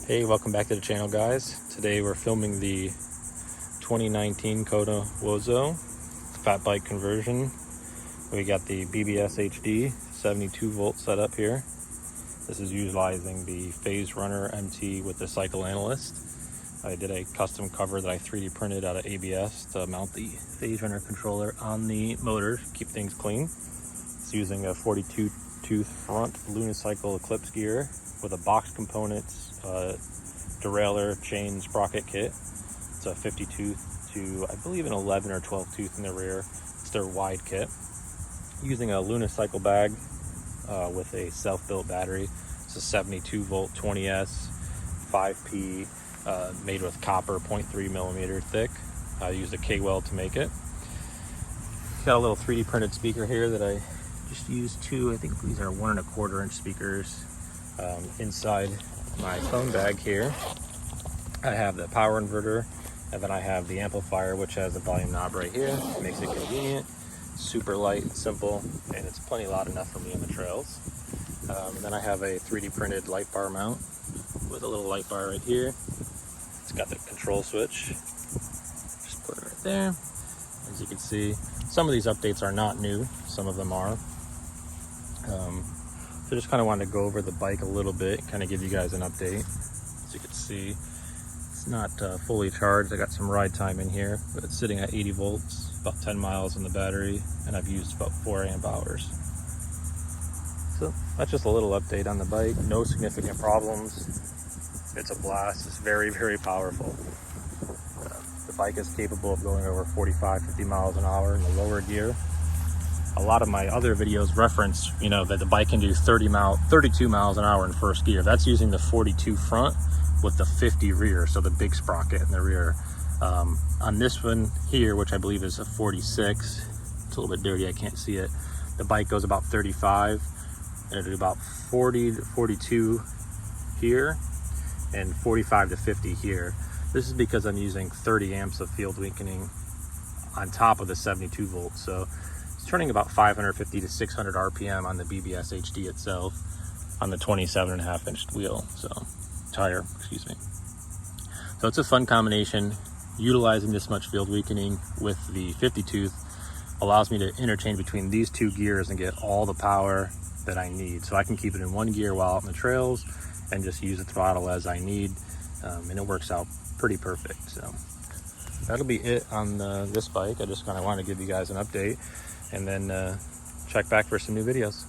Hey, welcome back to the channel, guys. Today we're filming the 2019 Kona Wozo fat bike conversion. We got the BBS-Hd 72 volt setup here. This is utilizing the Phaserunner MT with the cycle Analyst. I did a custom cover that I 3D printed out of ABS to mount the Phaserunner controller on the motor, keep things clean. It's using a 42 tooth front unicycle Eclipse gear with a box components, derailleur, chain, sprocket kit. It's a 50 tooth to, I believe, an 11 or 12 tooth in the rear. It's their wide kit. Using a unicycle bag with a self-built battery. It's a 72 volt 20S 5P made with copper, 0.3 millimeter thick. I used a K-weld to make it. Got a little 3D printed speaker here that I just used two, I think these are 1 1/4 inch speakers. Inside my phone bag here, I have the power inverter, and then I have the amplifier, which has a volume knob right here. Makes it convenient, super light and simple, and it's plenty loud enough for me on the trails. And then I have a 3D printed light bar mount with a little light bar right here. It's got the control switch. Just put it right there. As you can see, some of these updates are not new, some of them are. So just kind of wanted to go over the bike a little bit, kind of give you guys an update. As you can see, it's not fully charged. I got some ride time in here, but it's sitting at 80 volts, about 10 miles in the battery, and I've used about 4 amp hours. So that's just a little update on the bike. No significant problems. It's a blast. It's very, very powerful. The bike is capable of going over 45, 50 miles an hour in the lower gear. A lot of my other videos reference, that the bike can do 32 miles an hour in first gear. That's using the 42 front with the 50 rear, so the big sprocket in the rear. On this one here, which I believe is a 46, it's a little bit dirty, I can't see it. The bike goes about 35, and it'll do about 40 to 42 here, and 45 to 50 here. This is because I'm using 30 amps of field weakening on top of the 72 volts. So turning about 550 to 600 RPM on the BBS-Hd itself on the 27.5 inch wheel, tire, excuse me. So it's a fun combination. Utilizing this much field weakening with the 50 tooth allows me to interchange between these two gears and get all the power that I need. So I can keep it in one gear while out in the trails and just use the throttle as I need. And it works out pretty perfect. So that'll be it on this bike. I just kind of want to give you guys an update, and then check back for some new videos.